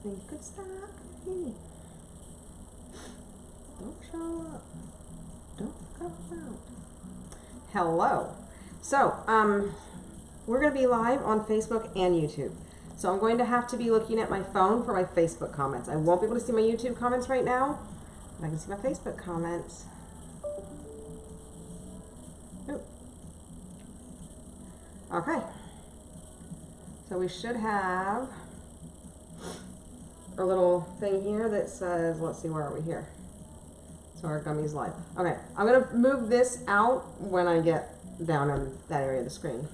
Nothing could stop me. Don't show up. Don't come out. Hello. So, we're going to be live on Facebook and YouTube. So I'm going to have to be looking at my phone for my Facebook comments. I won't be able to see my YouTube comments right now, but I can see my Facebook comments. Oop. Okay. So we should have a little thing here that says, let's see, where are we here? So our Gummies live. Okay, I'm going to move this out when I get down in that area of the screen.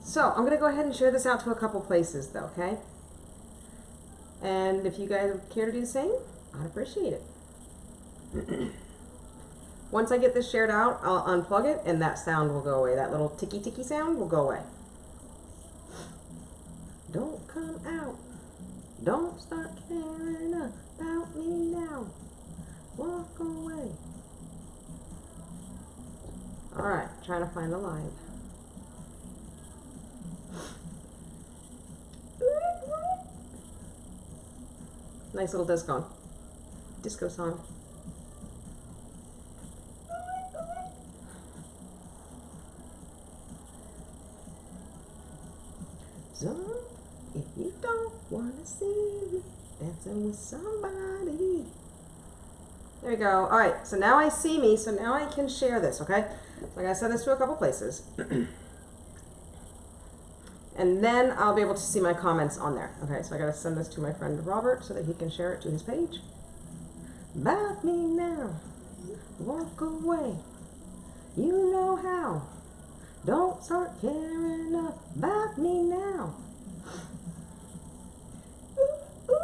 So I'm going to go ahead and share this out to a couple places though, okay? And if you guys care to do the same, I'd appreciate it. Once I get this shared out, I'll unplug it and that sound will go away. That little ticky sound will go away. Don't come out. Don't start caring about me now. Walk away. Alright, trying to find the live. Nice little disco song. So, if you don't want to see me dancing with somebody. There you go. All right, so now I see me, so now I can share this, okay? So I gotta send this to a couple places. And then I'll be able to see my comments on there. Okay, so I gotta send this to my friend Robert so that he can share it to his page. About me now, walk away. You know how. Don't start caring about me now. Ooh, ooh.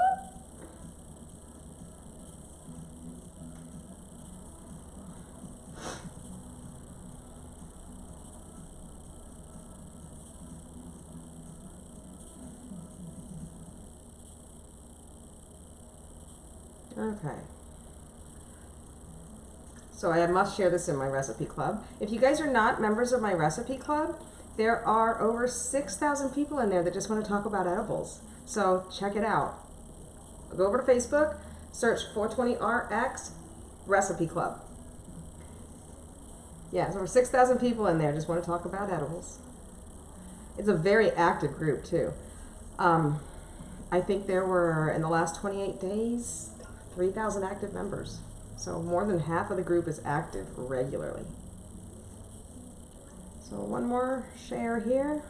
Okay. So I must share this in my recipe club. If you guys are not members of my recipe club, there are over 6,000 people in there that just want to talk about edibles. So check it out. Go over to Facebook, search 420RX Recipe Club. Yeah, there's over 6,000 people in there just want to talk about edibles. It's a very active group too. I think there were, in the last 28 days, 3,000 active members. So more than half of the group is active regularly. So one more share here.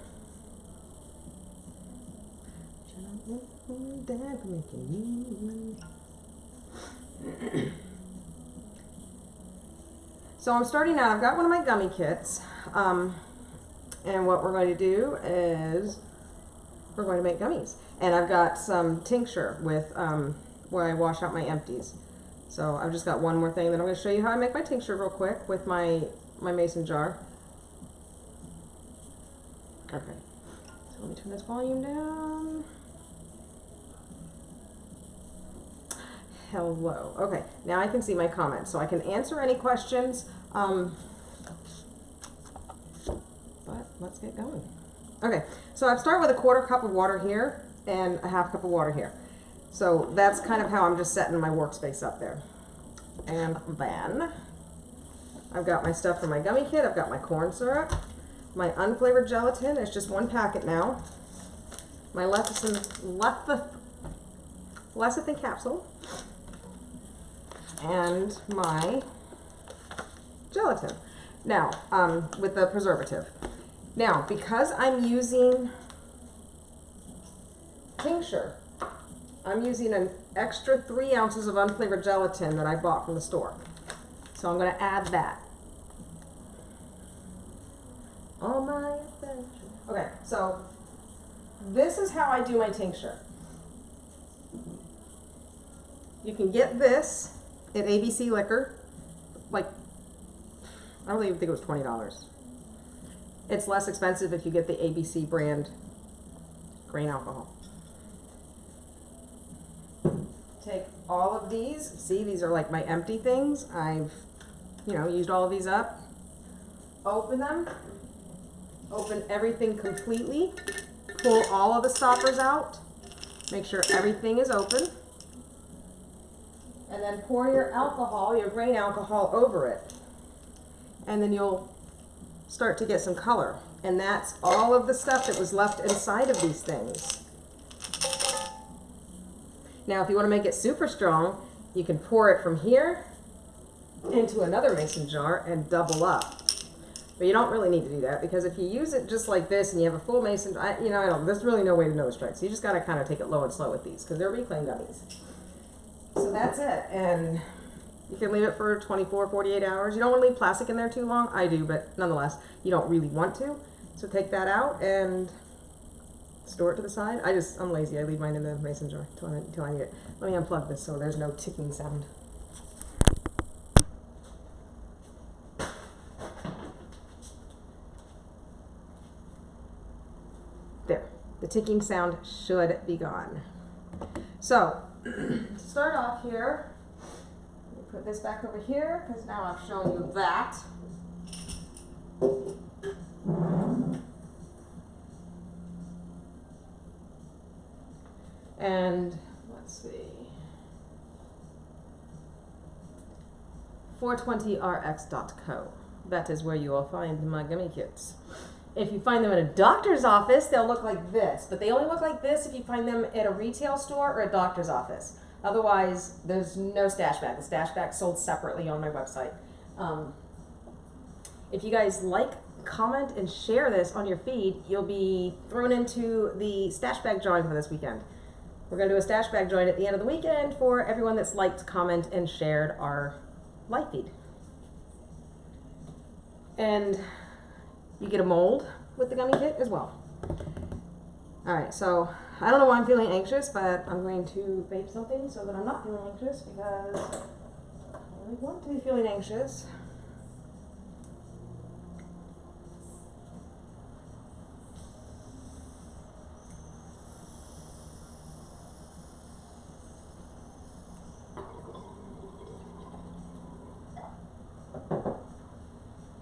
So I'm starting out, I've got one of my gummy kits. And what we're going to do is we're going to make gummies. And I've got some tincture with where I wash out my empties. So I've just got one more thing. Then I'm going to show you how I make my tincture real quick with my mason jar. Okay. So let me turn this volume down. Hello. Okay. Now I can see my comments. So I can answer any questions. But let's get going. Okay. So I've started with a 1/4 cup of water here and a 1/2 cup of water here. So that's kind of how I'm just setting my workspace up there. And then I've got my stuff for my gummy kit. I've got my corn syrup, my unflavored gelatin. It's just 1 packet now. My lecithin capsule. And my gelatin. Now, with the preservative. Now, because I'm using tincture, I'm using an extra 3 ounces of unflavored gelatin that I bought from the store. So I'm going to add that. All my attention. Okay, so this is how I do my tincture. You can get this at ABC Liquor. Like, I don't even think it was $20. It's less expensive if you get the ABC brand grain alcohol. Take all of these. See, these are like my empty things. I've, used all of these up. Open them. Open everything completely. pull all of the stoppers out. Make sure everything is open. And then pour your alcohol, your grain alcohol, over it. And then you'll start to get some color. And that's all of the stuff that was left inside of these things. Now, if you want to make it super strong, you can pour it from here into another mason jar and double up. But you don't really need to do that, because if you use it just like this and you have a full mason, there's really no way to nose strike. So you just got to kind of take it low and slow with these, because they're reclaimed gummies. So that's it. And you can leave it for 24, 48 hours. You don't want to leave plastic in there too long. I do, but nonetheless, you don't really want to. So take that out and store it to the side. I'm lazy. I leave mine in the mason jar until I need it. Let me unplug this so there's no ticking sound. There. The ticking sound should be gone. So, to start off here, let me put this back over here, because now I've shown you that. And let's see, 420rx.co. That is where you will find my gummy kits. If you find them in a doctor's office, they'll look like this, but they only look like this if you find them at a retail store or a doctor's office. Otherwise, there's no stash bag. The stash bag's sold separately on my website. If you guys like, comment, and share this on your feed, you'll be thrown into the stash bag drawing for this weekend. We're going to do a stash bag drawing at the end of the weekend for everyone that's liked, commented, and shared our live feed. And you get a mold with the gummy kit as well. Alright, so I don't know why I'm feeling anxious, but I'm going to vape something so that I'm not feeling anxious, because I really want to be feeling anxious.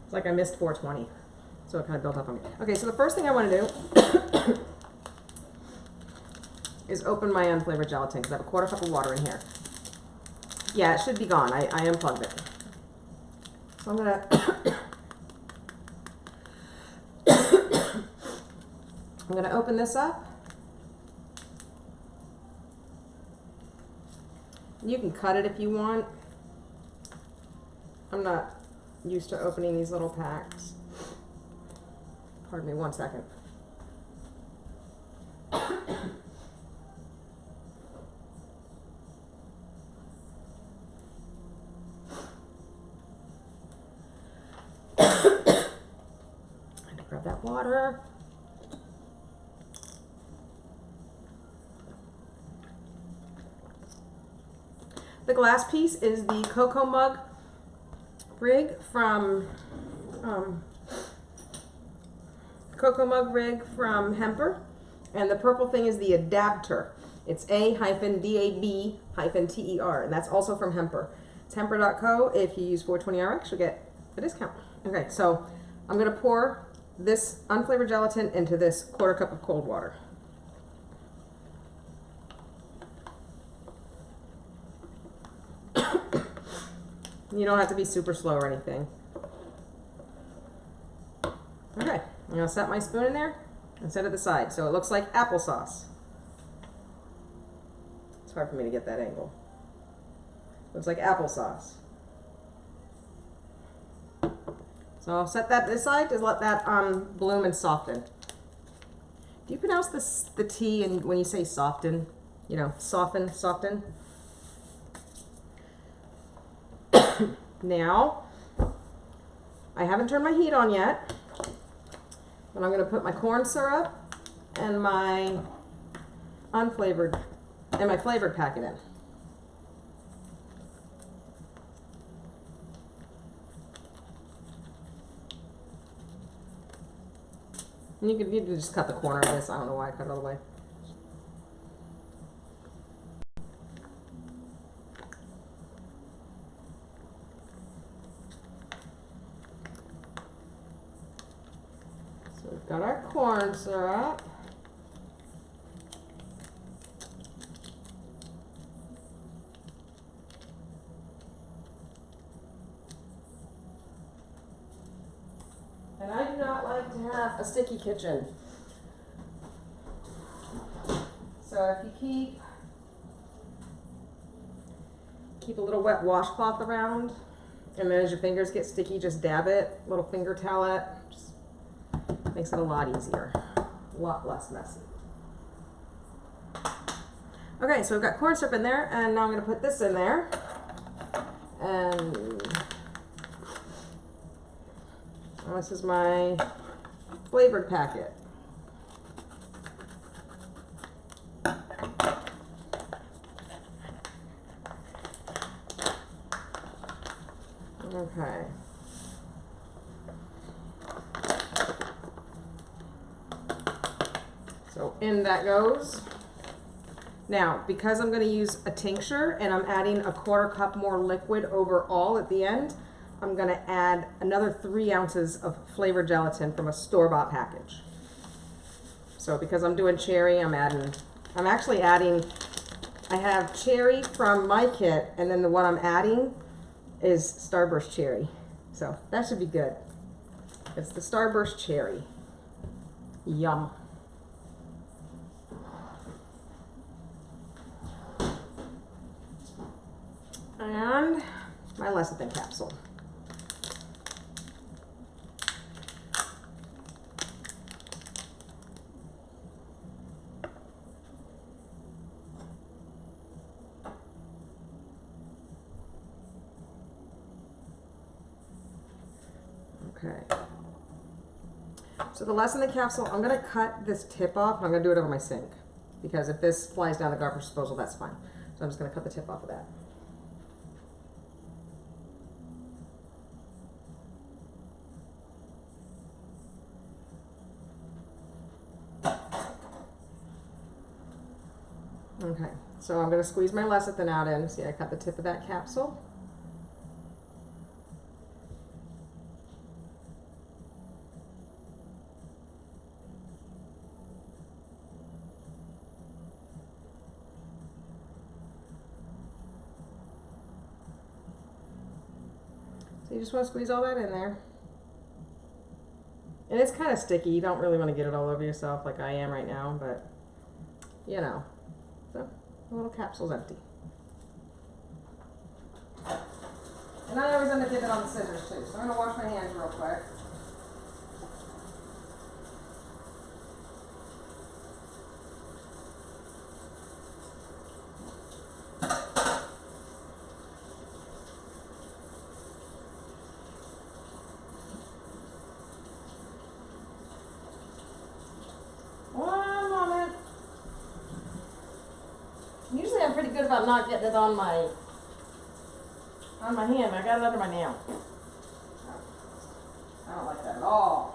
It's like I missed 420, so it kind of built up on me. Okay, so the first thing I want to do is open my unflavored gelatin, because I have a quarter cup of water in here. Yeah, it should be gone. I unplugged it. So I'm gonna open this up. You can cut it if you want. I'm not used to opening these little packs. Pardon me 1 second. I had to grab that water. The glass piece is the cocoa mug rig from Hemper, and the purple thing is the adapter. It's A-DAB-TER, and that's also from Hemper. It's Hemper.co. If you use 420RX, you'll get a discount. Okay, so I'm going to pour this unflavored gelatin into this quarter cup of cold water. You don't have to be super slow or anything. Okay, I'm going to set my spoon in there and set it aside so it looks like applesauce. It's hard for me to get that angle. Looks like applesauce. So I'll set that aside to let that bloom and soften. Do you pronounce the T and when you say soften? You know, soften, soften? Now, I haven't turned my heat on yet, but I'm going to put my corn syrup and my unflavored and my flavored packet in. And you can just cut the corner of this. I don't know why I cut it all the way. So we've got our corn syrup. have a sticky kitchen. So if you keep a little wet washcloth around, and then as your fingers get sticky, just dab it, little finger towelette, just makes it a lot easier, a lot less messy. Okay, so we've got corn syrup in there, and now I'm going to put this in there. And this is my flavored packet. Okay. So in that goes. Now, because I'm going to use a tincture and I'm adding a 1/4 cup more liquid overall at the end, I'm going to add another 3 ounces of flavored gelatin from a store-bought package. So because I'm doing cherry, I'm actually adding, I have cherry from my kit, and then the one I'm adding is Starburst cherry. So that should be good. It's the Starburst cherry. Yum. And my lecithin capsule. Okay. So the lecithin capsule, I'm going to cut this tip off, and I'm going to do it over my sink, because if this flies down the garbage disposal, that's fine. So I'm just going to cut the tip off of that. Okay, so I'm going to squeeze my lecithin out in. See, I cut the tip of that capsule. So you just want to squeeze all that in there. And it's kind of sticky. You don't really want to get it all over yourself like I am right now, but you know. So the little capsule's empty. And I always end up getting it on the scissors too. So I'm going to wash my hands real quick. Usually I'm pretty good about not getting it on my hand. I got it under my nail. I don't like that at all.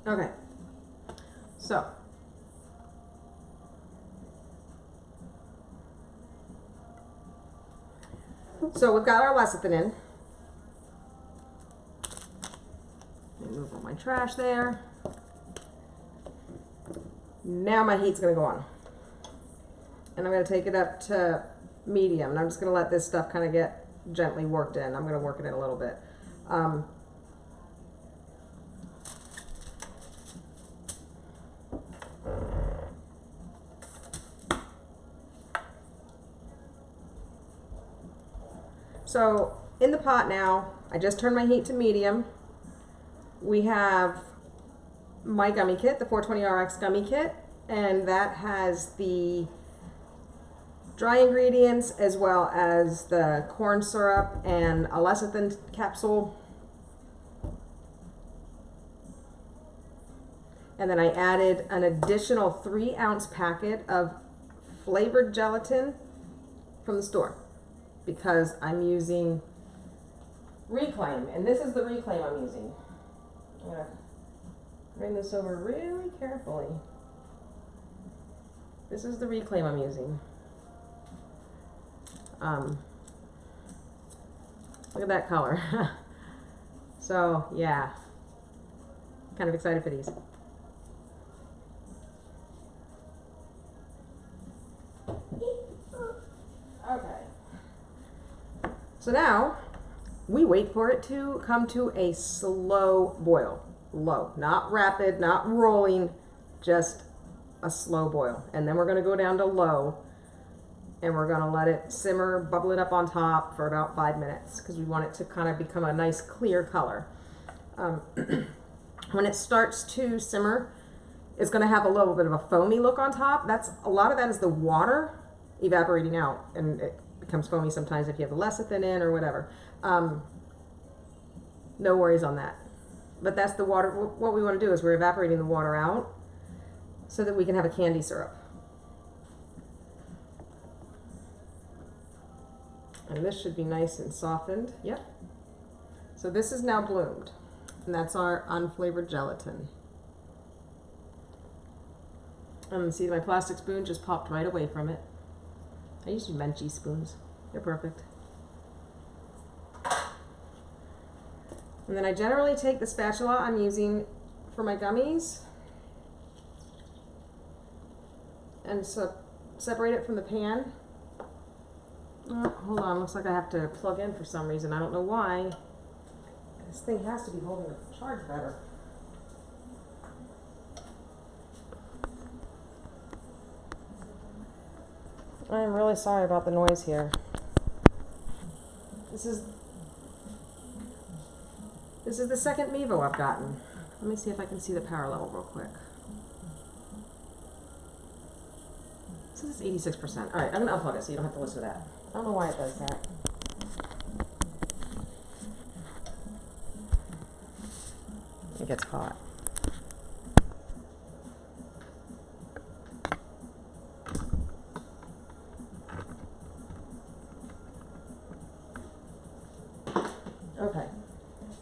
Okay, so we've got our lecithin in. Remove all my trash there. Now my heat's going to go on. And I'm going to take it up to medium. And I'm just going to let this stuff kind of get gently worked in. I'm going to work it in a little bit. So in the pot now, I just turned my heat to medium. We have my gummy kit, the 420RX gummy kit, and that has the dry ingredients as well as the corn syrup and a lecithin capsule. And then I added an additional 3-ounce packet of flavored gelatin from the store, because I'm using Reclaim, and this is the Reclaim I'm using. I'm going to bring this over really carefully. This is the Reclaim I'm using. Look at that color. So yeah, kind of excited for these. Okay. So now we wait for it to come to a slow boil. Low, not rapid, not rolling, just a slow boil. And then we're going to go down to low and we're going to let it simmer, bubble it up on top for about 5 minutes because we want it to kind of become a nice clear color. When it starts to simmer, it's going to have a little bit of a foamy look on top. A lot of that is the water evaporating out, and it becomes foamy sometimes if you have the lecithin in or whatever. No worries on that. But that's the water. What we want to do is we're evaporating the water out so that we can have a candy syrup. And this should be nice and softened. Yep. So this is now bloomed. And that's our unflavored gelatin. And see, my plastic spoon just popped right away from it. I use Menchie spoons. They're perfect. And then I generally take the spatula I'm using for my gummies and separate it from the pan. Oh, hold on, looks like I have to plug in for some reason. I don't know why. This thing has to be holding the charge better. I'm really sorry about the noise here. This is the second Mevo I've gotten. Let me see if I can see the power level real quick. This is 86%. Alright, I'm going to unplug it so you don't have to listen to that. I don't know why it does that. It gets hot. Okay,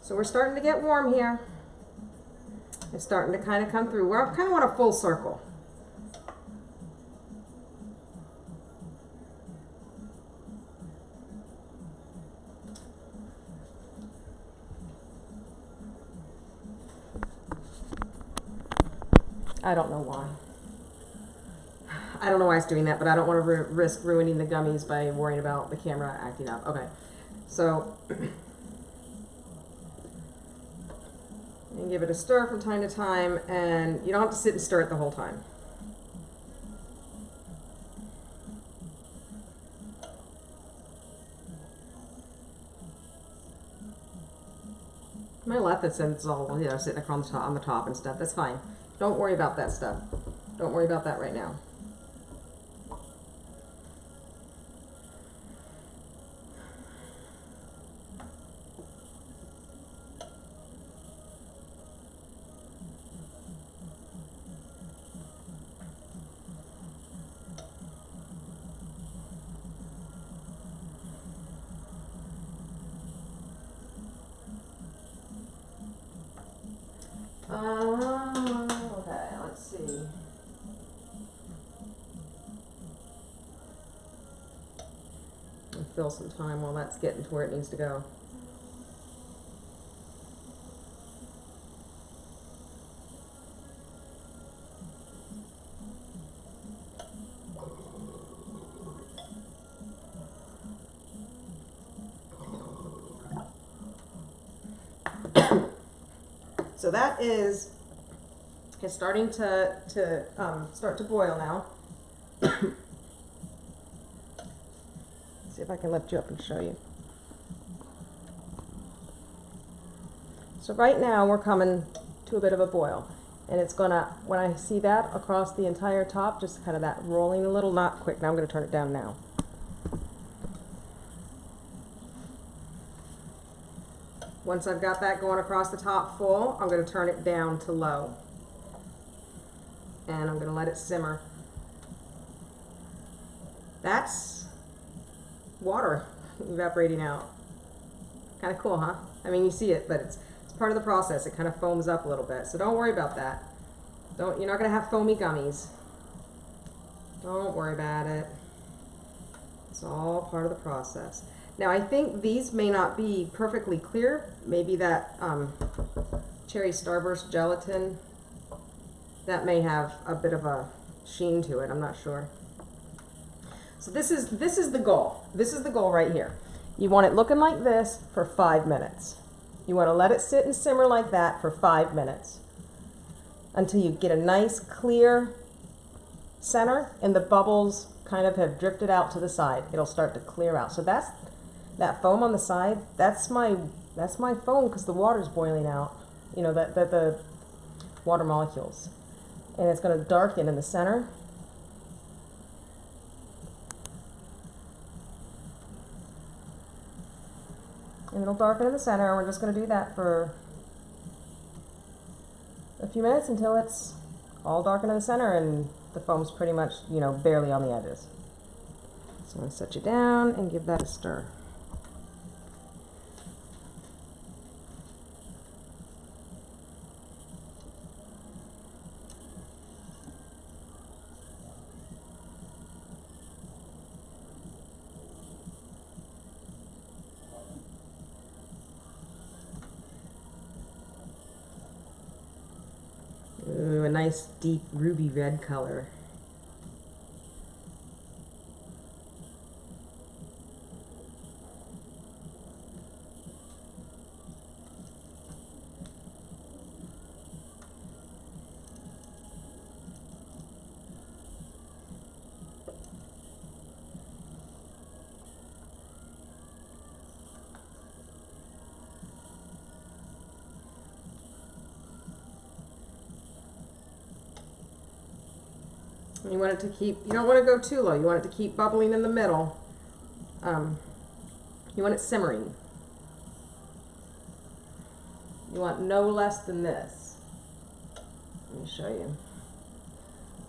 so we're starting to get warm here. It's starting to kind of come through. We're kind of on a full circle. I don't know why. I don't know why it's doing that, but I don't want to risk ruining the gummies by worrying about the camera acting up. Okay, so and give it a stir from time to time, and you don't have to sit and stir it the whole time. My lecithin's all, you know, sitting on the top and stuff. That's fine. Don't worry about that stuff. Don't worry about that right now. Okay, let's see. I'll fill some time while that's getting to where it needs to go. So that is starting to start to boil now. See if I can lift you up and show you. So right now we're coming to a bit of a boil, and it's gonna, when I see that across the entire top, just kind of that rolling a little, not quick. Now I'm going to turn it down now. Once I've got that going across the top full, I'm going to turn it down to low. And I'm going to let it simmer. That's water evaporating out. Kind of cool, huh? I mean, you see it, but it's part of the process. It kind of foams up a little bit. So don't worry about that. You're not going to have foamy gummies. Don't worry about it. It's all part of the process. Now I think these may not be perfectly clear. Maybe that cherry starburst gelatin, that may have a bit of a sheen to it. I'm not sure. So this is the goal. This is the goal right here. You want it looking like this for 5 minutes. You want to let it sit and simmer like that for 5 minutes until you get a nice clear center and the bubbles kind of have drifted out to the side. It'll start to clear out. So that's that foam on the side. That's my foam because the water's boiling out. You know, the water molecules, and it's going to darken in the center. And it'll darken in the center, and we're just going to do that for a few minutes until it's all darkened in the center and the foam's pretty much, you know, barely on the edges. So I'm going to set you down and give that a stir. Ooh, a nice deep ruby red color. You want it to keep, you don't want to go too low. You want it to keep bubbling in the middle. You want it simmering. You want no less than this. Let me show you.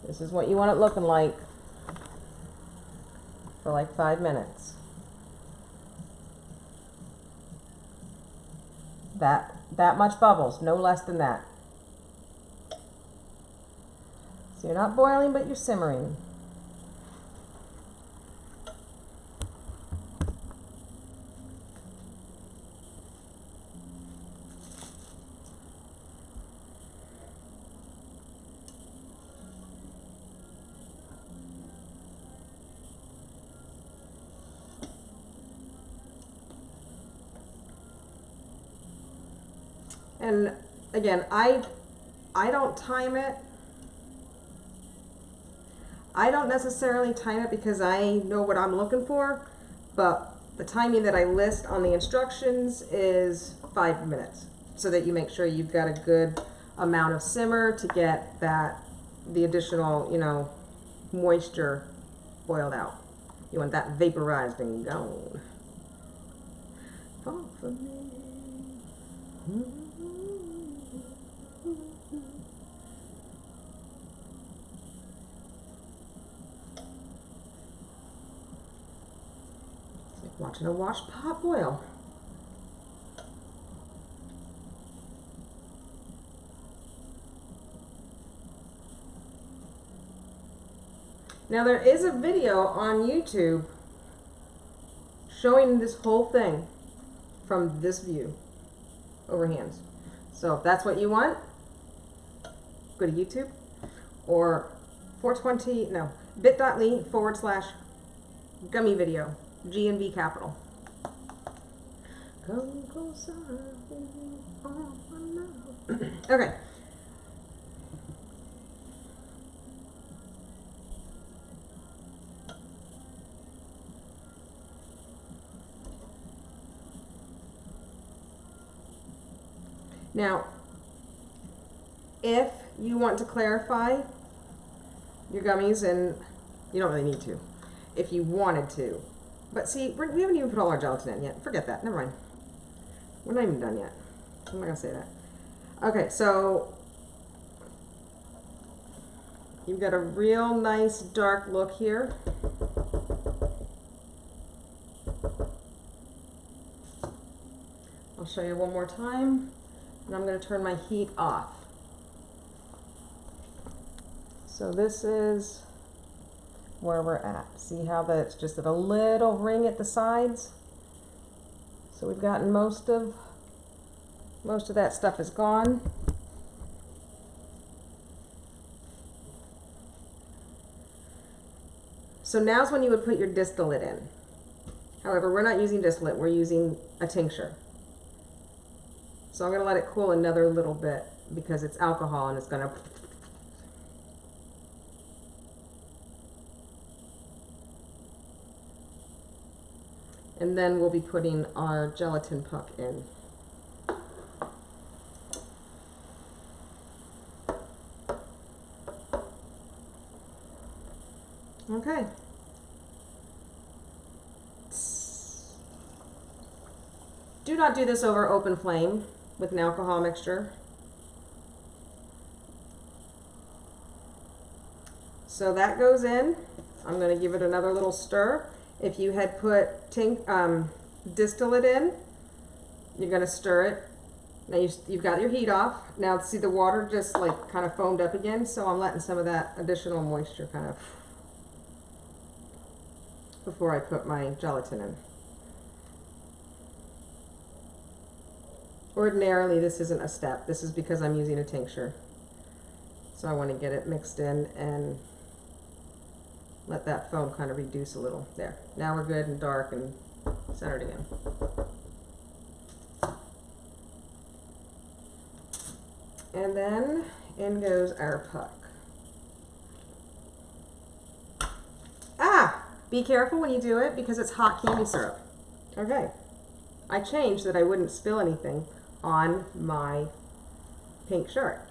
This is what you want it looking like for like 5 minutes. That much bubbles, no less than that. So you're not boiling, but you're simmering. And again, I don't time it. I don't necessarily time it because I know what I'm looking for, but the timing that I list on the instructions is 5 minutes, so that you make sure you've got a good amount of simmer to get the additional, you know, moisture boiled out. You want that vaporized and gone. Fall for me. Watching a wash pot boil. Now there is a video on YouTube showing this whole thing from this view over hands. So if that's what you want, go to YouTube or 420, no, bit.ly/gummy video. G and V capital. Okay. Now, if you want to clarify your gummies, and you don't really need to, if you wanted to. But see, we haven't even put all our gelatin in yet. Forget that. Never mind. We're not even done yet. I'm not going to say that. Okay, so you've got a real nice dark look here. I'll show you one more time, and I'm going to turn my heat off. So this is where we're at. See how that's just at a little ring at the sides? So we've gotten most of that stuff is gone. So now's when you would put your distillate in. However, we're not using distillate, we're using a tincture. So I'm going to let it cool another little bit because it's alcohol and it's going to... And then we'll be putting our gelatin puck in. Okay. Do not do this over open flame with an alcohol mixture. So that goes in. I'm going to give it another little stir. If you had put distillate in, you're going to stir it. Now you've got your heat off. Now see the water just like kind of foamed up again, so I'm letting some of that additional moisture kind of before I put my gelatin in. Ordinarily this isn't a step. This is because I'm using a tincture. So I want to get it mixed in and let that foam kind of reduce a little. There. Now we're good and dark and centered again. And then in goes our puck. Ah! Be careful when you do it because it's hot candy syrup. Okay. I changed that I wouldn't spill anything on my pink shirt.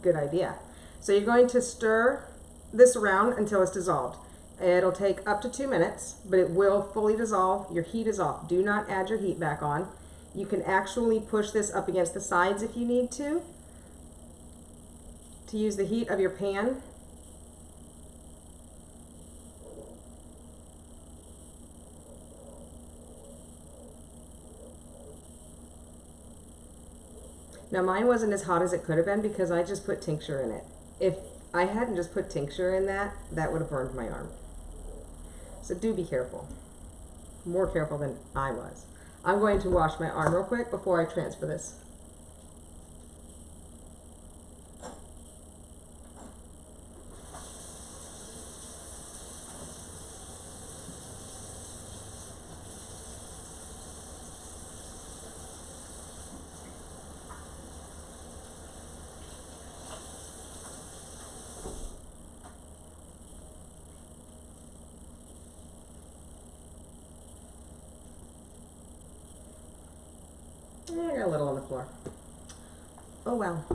Good idea. So you're going to stir this around until it's dissolved. It'll take up to 2 minutes, but it will fully dissolve. Your heat is off. Do not add your heat back on. You can actually push this up against the sides if you need to use the heat of your pan. Now mine wasn't as hot as it could have been because I just put tincture in it. If I hadn't just put tincture in that would have burned my arm. So do be careful. More careful than I was. I'm going to wash my arm real quick before I transfer this. I got a little on the floor. Oh well.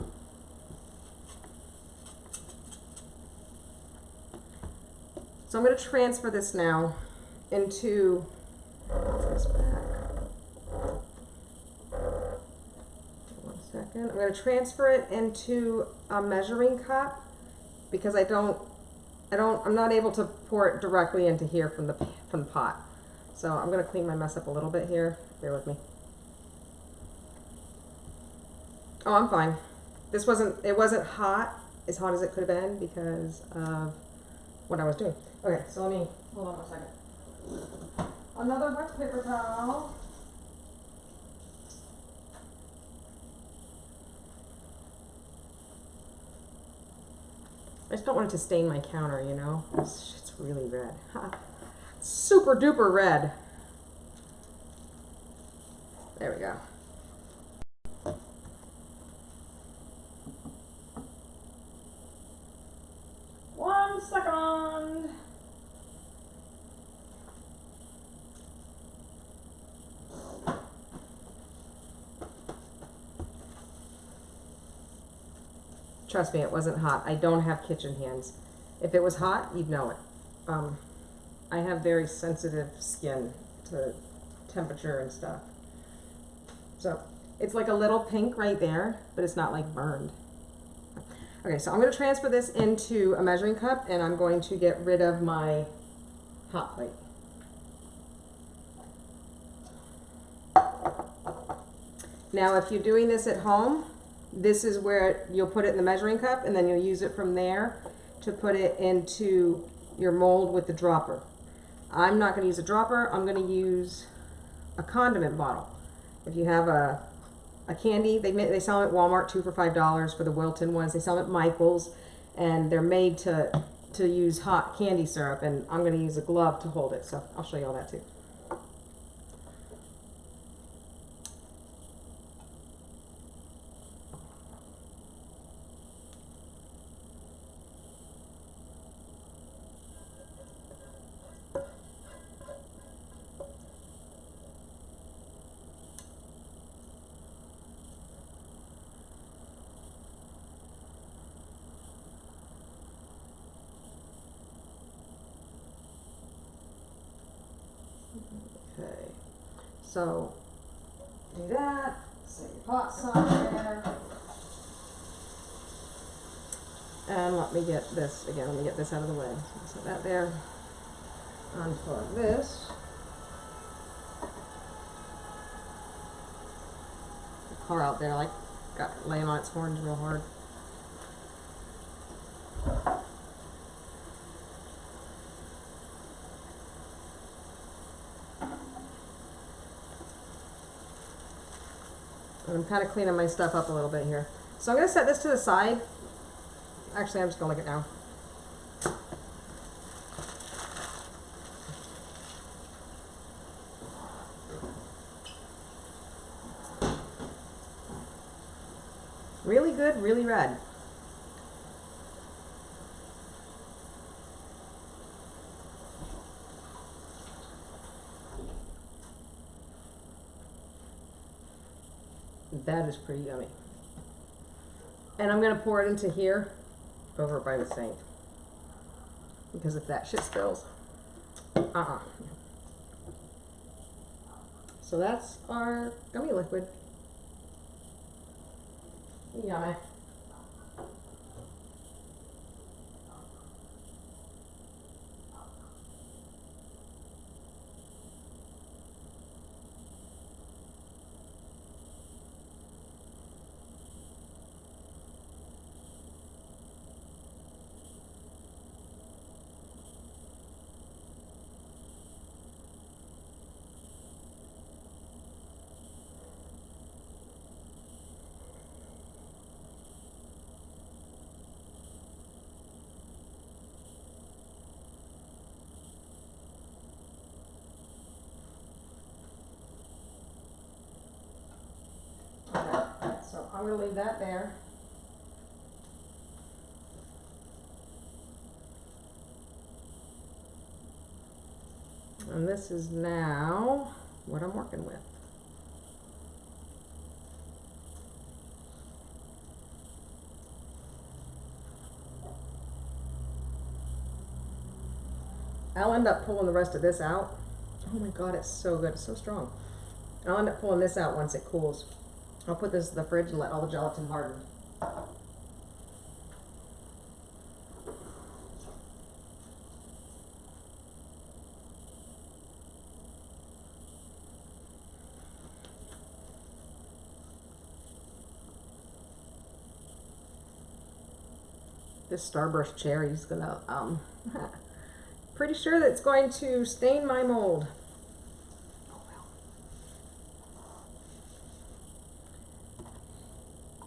So I'm going to transfer this now into, this back. 1 second. I'm going to transfer it into a measuring cup because I'm not able to pour it directly into here from the pot. So I'm going to clean my mess up a little bit here. Bear with me. Oh, I'm fine. It wasn't hot as it could have been because of what I was doing. Okay, so let me, hold on 1 second. Another wet paper towel. I just don't want it to stain my counter, you know? This shit's really red. Ha. Super duper red. There we go. Second. Trust me, it wasn't hot. I don't have kitchen hands. If it was hot, you'd know it. I have very sensitive skin to temperature and stuff. So it's like a little pink right there, but it's not like burned. Okay, so I'm going to transfer this into a measuring cup and I'm going to get rid of my hot plate. Now, if you're doing this at home, this is where you'll put it in the measuring cup and then you'll use it from there. to put it into your mold with the dropper. I'm not going to use a dropper. I'm going to use a condiment bottle. If you have a candy, they sell them at Walmart 2 for $5 for the Wilton ones. They sell them at Michael's, and they're made to use hot candy syrup, and I'm going to use a glove to hold it, so I'll show you all that too. Okay, so do that, set your pots on there, and let me get this, again, let me get this out of the way. So set that there, unplug this. The car out there, like, got laying on its horns real hard. And I'm kind of cleaning my stuff up a little bit here. So I'm going to set this to the side. Actually, I'm just going to lick it now. Really good, really red. That is pretty yummy. And I'm going to pour it into here, over by the sink. Because if that shit spills, So that's our gummy liquid. Yummy. So I'm going to leave that there. And this is now what I'm working with. I'll end up pulling the rest of this out. Oh my God, it's so good. It's so strong. I'll end up pulling this out once it cools. I'll put this in the fridge and let all the gelatin harden. This Starburst cherry is gonna, pretty sure that it's going to stain my mold.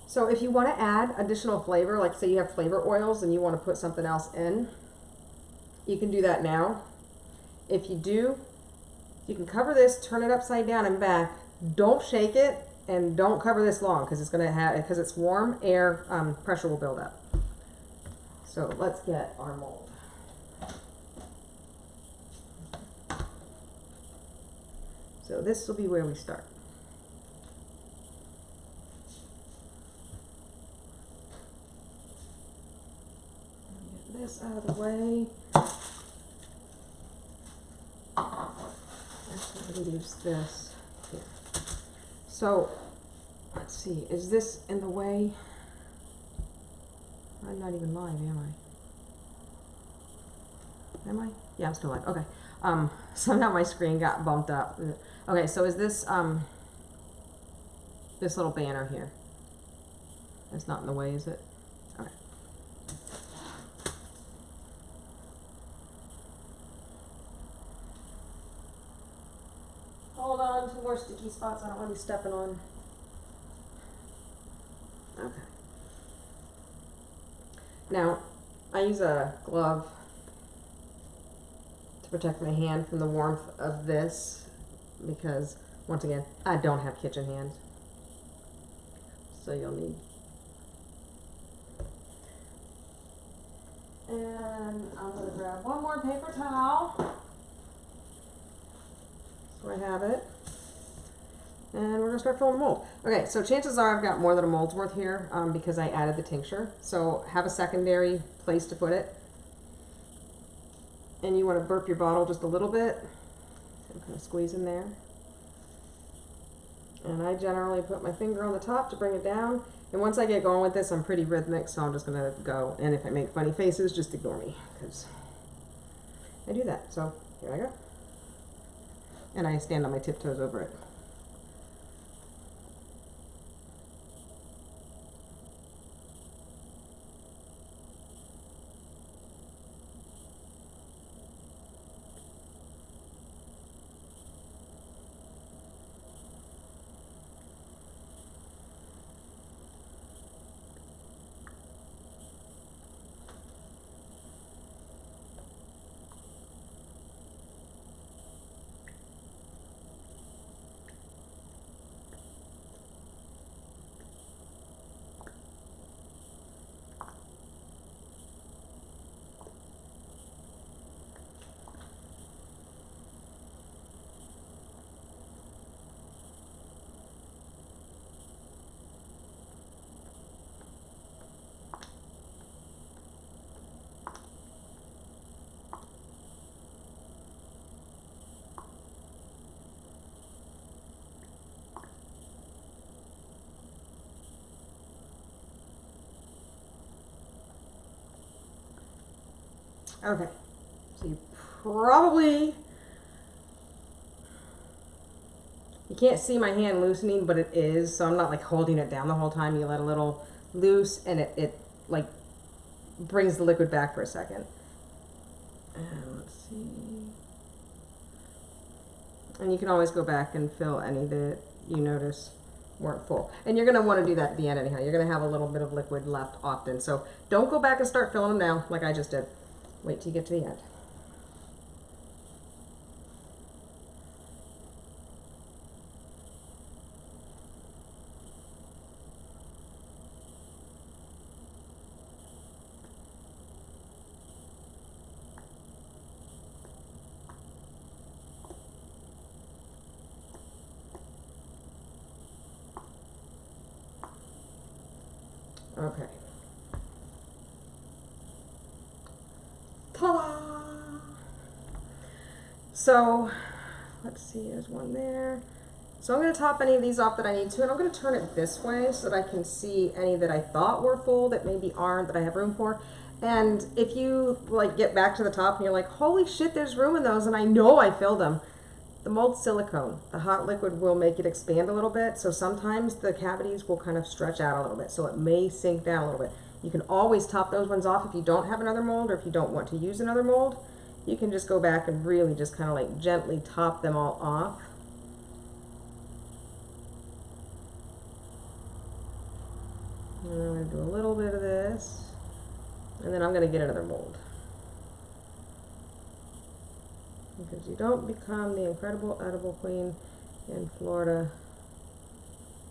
So if you want to add additional flavor, like say you have flavor oils and you want to put something else in, you can do that now. If you do, you can cover this, turn it upside down and back. Don't shake it and don't cover this long because it's going to have, because it's warm, air pressure will build up. So let's get our mold. So this will be where we start. Get this out of the way. Actually, reduce this here. So let's see, is this in the way? I'm not even live, am I? Am I? Yeah, I'm still live. Okay. Somehow my screen got bumped up. Okay, so is this this little banner here? It's not in the way, is it? Okay. more sticky spots I don't want to be stepping on. Okay. Now, I use a glove to protect my hand from the warmth of this because, once again, I don't have kitchen hands. So you'll need. And I'm going to grab one more paper towel. So I have it. And we're going to start filling the mold. Okay, so chances are I've got more than a mold's worth here because I added the tincture. So have a secondary place to put it. And you want to burp your bottle just a little bit. So I'm going to squeeze in there. And I generally put my finger on the top to bring it down. And once I get going with this, I'm pretty rhythmic, so I'm just going to go. And if I make funny faces, just ignore me because I do that. So here I go. And I stand on my tiptoes over it. Okay, so you can't see my hand loosening, but it is, so I'm not like holding it down the whole time. You let a little loose and it like brings the liquid back for a second. And let's see. And you can always go back and fill any that you notice weren't full. And you're going to want to do that at the end anyhow. You're going to have a little bit of liquid left often. So don't go back and start filling them now like I just did. Wait till you get to the end. Okay. Ta-da! So, let's see, there's one there. So I'm going to top any of these off that I need to, and I'm going to turn it this way so that I can see any that I thought were full that maybe aren't, that I have room for. And if you like get back to the top and you're like, holy shit, there's room in those, and I know I filled them. The mold silicone, the hot liquid will make it expand a little bit, so sometimes the cavities will kind of stretch out a little bit, so it may sink down a little bit. You can always top those ones off if you don't have another mold or if you don't want to use another mold. You can just go back and really just kind of like gently top them all off. And I'm going to do a little bit of this, and then I'm going to get another mold. Because you don't become the incredible edible queen in Florida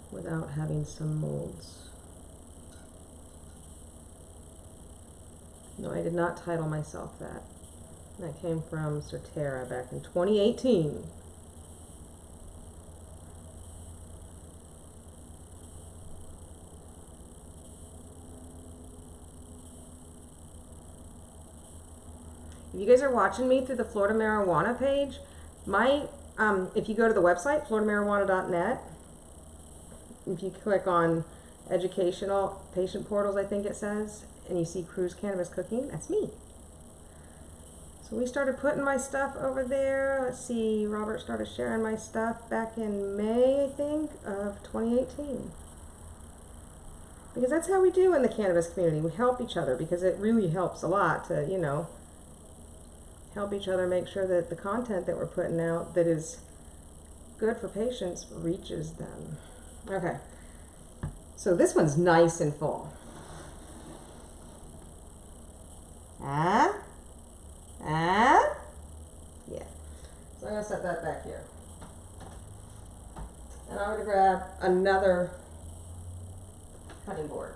without having some molds. No, I did not title myself that. That came from Certera back in 2018. If you guys are watching me through the Florida Marijuana page, if you go to the website, floridamarijuana.net, if you click on educational patient portals, I think it says, and you see Cruise Cannabis Cooking, that's me. So we started putting my stuff over there. Let's see, Robert started sharing my stuff back in May, I think, of 2018. Because that's how we do in the cannabis community. We help each other because it really helps a lot to, you know, help each other make sure that the content that we're putting out that is good for patients reaches them. Okay. So this one's nice and full. Ah? Ah? Yeah. So I'm going to set that back here. And I'm going to grab another cutting board.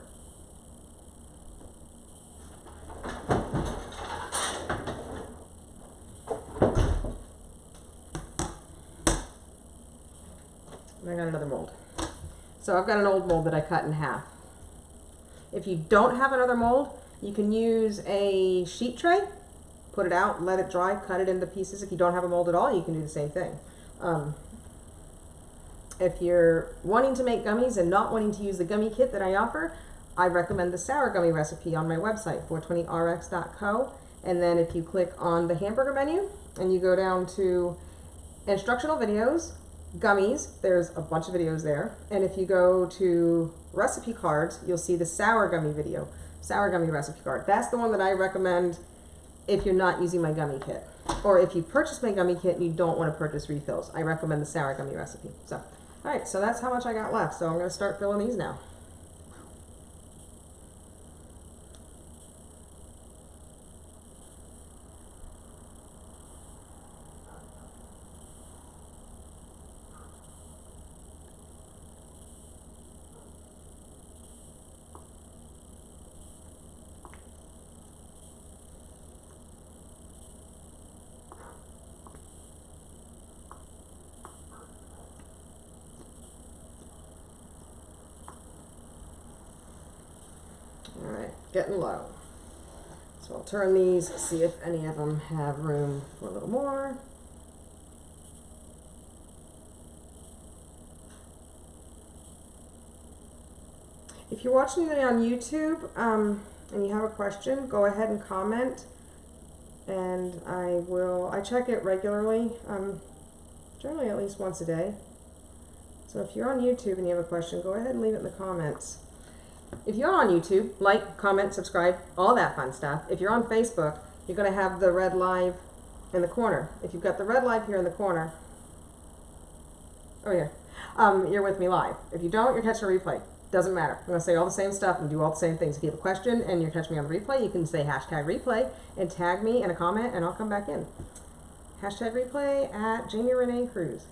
And I got another mold. So I've got an old mold that I cut in half. If you don't have another mold, you can use a sheet tray, put it out, let it dry, cut it into pieces. If you don't have a mold at all, you can do the same thing. If you're wanting to make gummies and not wanting to use the gummy kit that I offer, I recommend the sour gummy recipe on my website, 420rx.co. And then if you click on the hamburger menu and you go down to instructional videos, gummies, there's a bunch of videos there. And if you go to recipe cards, you'll see the sour gummy video, sour gummy recipe card. That's the one that I recommend if you're not using my gummy kit. Or if you purchase my gummy kit and you don't want to purchase refills, I recommend the sour gummy recipe. So, all right, so that's how much I got left. So I'm going to start filling these now. All right, getting low. So I'll turn these, see if any of them have room for a little more. If you're watching me on YouTube and you have a question, go ahead and comment, and I check it regularly, generally at least once a day. So if you're on YouTube and you have a question, go ahead and leave it in the comments. If you're on YouTube, like, comment, subscribe, all that fun stuff. If you're on Facebook, you're going to have the red live in the corner. If you've got the red live here in the corner, oh yeah, you're with me live. If you don't, you're catching a replay. Doesn't matter. I'm going to say all the same stuff and do all the same things. If you have a question and you're catching me on the replay, you can say hashtag replay and tag me in a comment and I'll come back in. Hashtag replay at Jamie Renee Cruz.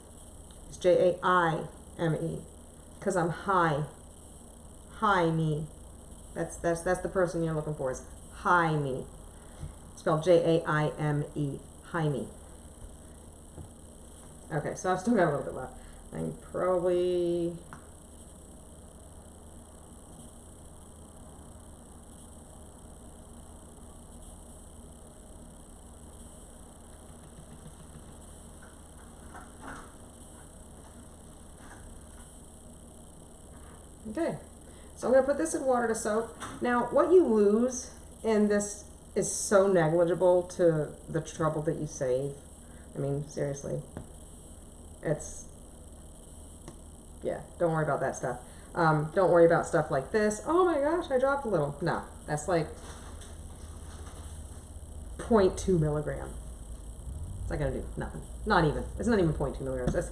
It's J-A-I-M-E. Because I'm high. Hi me. That's the person you're looking for, is hi me. Spelled J-A-I-M-E. Hi me. Okay, so I've still got a little bit left. I'm probably okay. So I'm going to put this in water to soak. Now, what you lose in this is so negligible to the trouble that you save. I mean, seriously. It's, yeah, don't worry about that stuff. Don't worry about stuff like this. Oh my gosh, I dropped a little. No, that's like 0.2 milligram. It's not going to do nothing. Not even. It's not even 0.2 milligrams. That's,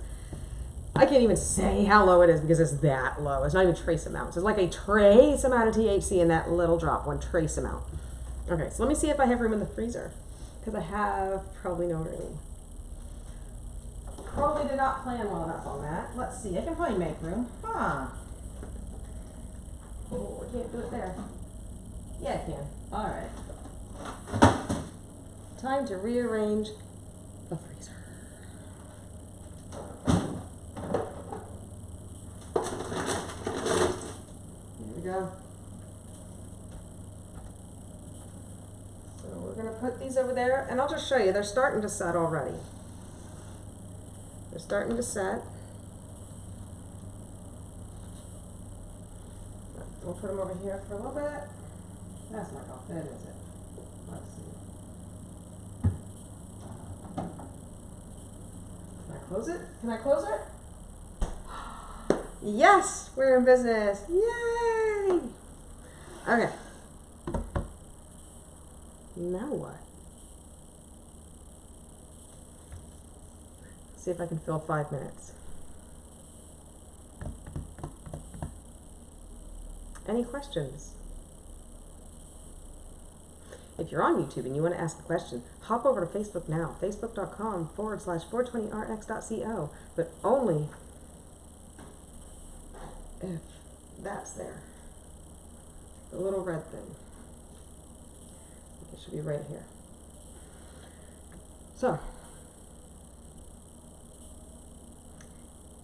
I can't even say how low it is because it's that low. It's not even trace amounts. It's like a trace amount of THC in that little drop, one trace amount. Okay, so let me see if I have room in the freezer, because I have probably no room. Probably did not plan well enough on that. Let's see, I can probably make room. Huh. Oh, I can't do it there. Yeah, I can. All right. Time to rearrange the freezer. Go. So we're going to put these over there, and I'll just show you. They're starting to set already. They're starting to set. We'll put them over here for a little bit. That's not how thin, is it? Let's see. Can I close it? Can I close it? Yes, we're in business. Yay! Okay. Now what? See if I can fill 5 minutes. any questions. If you're on YouTube and you want to ask a question, hop over to Facebook now, facebook.com/420rx.co, but only if that's there. The little red thing. It should be right here. So,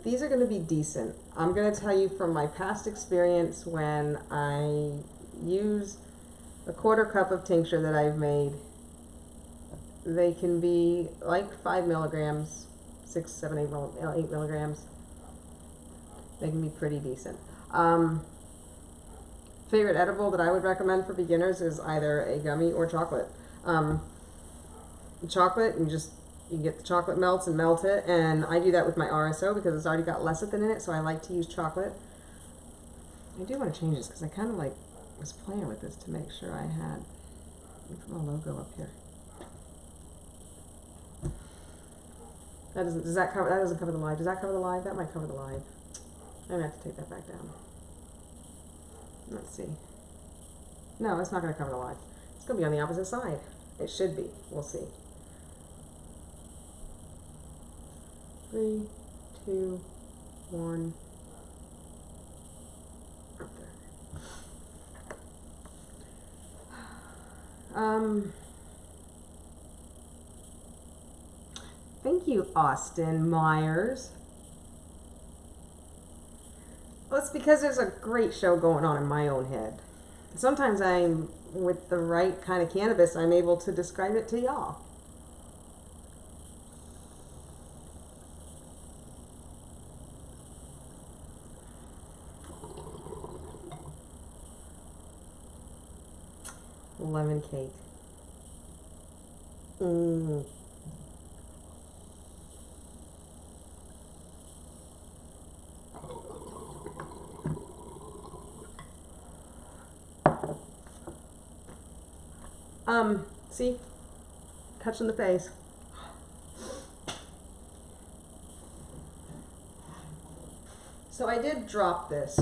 these are going to be decent. I'm going to tell you from my past experience when I use a 1/4 cup of tincture that I've made. They can be like 5 milligrams, 6, 7, 8 milligrams. They can be pretty decent. Favorite edible that I would recommend for beginners is either a gummy or chocolate. Chocolate, you get the chocolate melts and melt it, and I do that with my RSO because it's already got lecithin in it, so I like to use chocolate. I do want to change this because I kind of like was playing with this to make sure I had my logo up here. That doesn't cover the live. Does that cover the live? That might cover the live. I'm gonna have to take that back down. Let's see. No, it's not gonna cover the live. It's gonna be on the opposite side. It should be. We'll see. 3, 2, 1. Up there. Thank you, Austin Myers. Well, it's because there's a great show going on in my own head. Sometimes with the right kind of cannabis, I'm able to describe it to y'all. Lemon cake. See? Touching the face. So I did drop this.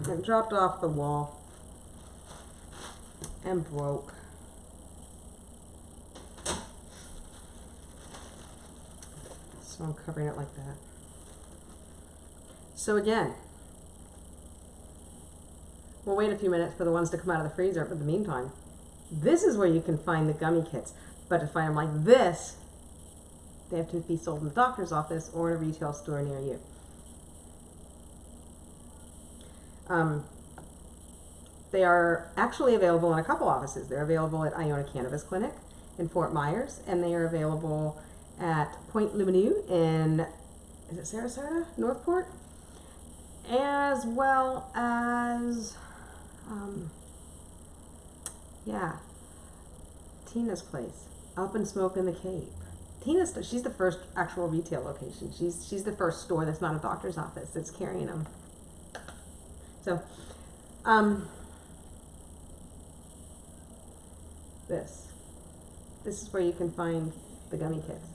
It dropped off the wall and broke. So I'm covering it like that. So again, we'll wait a few minutes for the ones to come out of the freezer, but in the meantime, this is where you can find the gummy kits. But to find them like this, they have to be sold in the doctor's office or in a retail store near you. They are actually available in a couple offices. They're available at Iona Cannabis Clinic in Fort Myers, and they are available at Point Lumineux in, is it Sarasota? Northport? As well as, yeah, Tina's place, Up and Smoke in the Cape. Tina's, she's the first actual retail location. She's the first store that's not a doctor's office that's carrying them. So, this is where you can find the gummy kits.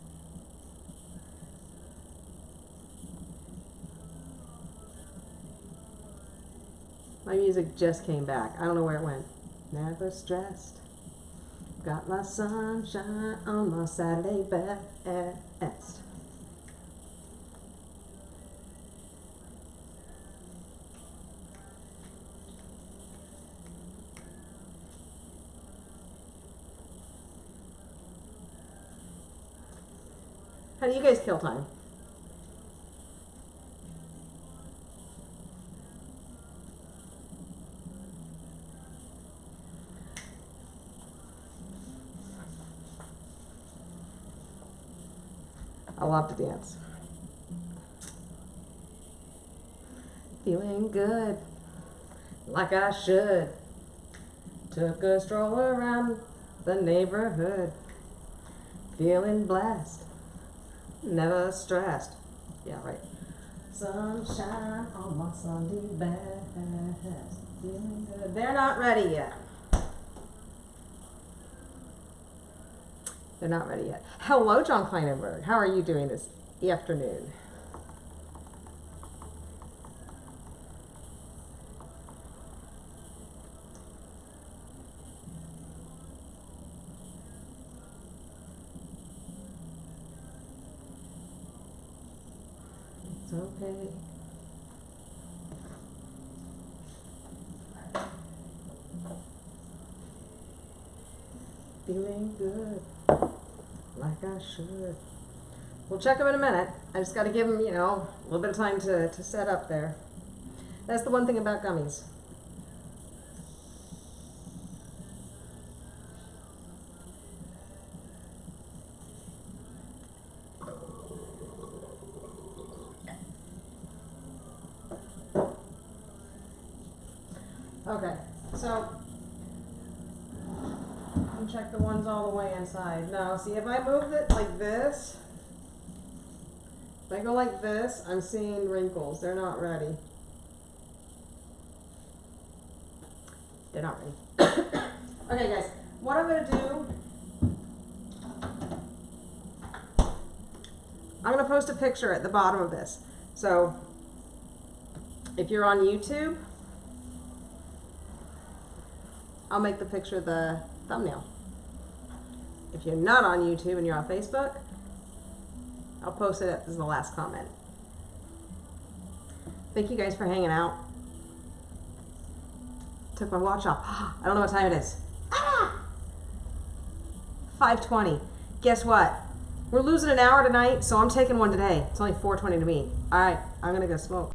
My music just came back. I don't know where it went. Never stressed. Got my sunshine on my Saturday best. How do you guys kill time? I love to dance. Feeling good, like I should. Took a stroll around the neighborhood. Feeling blessed, never stressed. Yeah, right. Sunshine on my Sunday best. Feeling good. They're not ready yet. They're not ready yet. Hello, John Kleinenberg. How are you doing this afternoon? okay. Feeling good, like I should. We'll check them in a minute. I just got to give them, you know, a little bit of time to set up there. That's the one thing about gummies. Okay, so check the ones all the way inside. No, see, if I move it like this, if I go like this, I'm seeing wrinkles. They're not ready. They're not ready. Okay, guys, what I'm gonna do, I'm gonna post a picture at the bottom of this. So if you're on YouTube, I'll make the picture the thumbnail. If you're not on YouTube and you're on Facebook, I'll post it as the last comment. Thank you guys for hanging out. Took my watch off. I don't know what time it is. 5:20. Guess what? We're losing an hour tonight, so I'm taking one today. It's only 4:20 to me. All right, I'm gonna go smoke.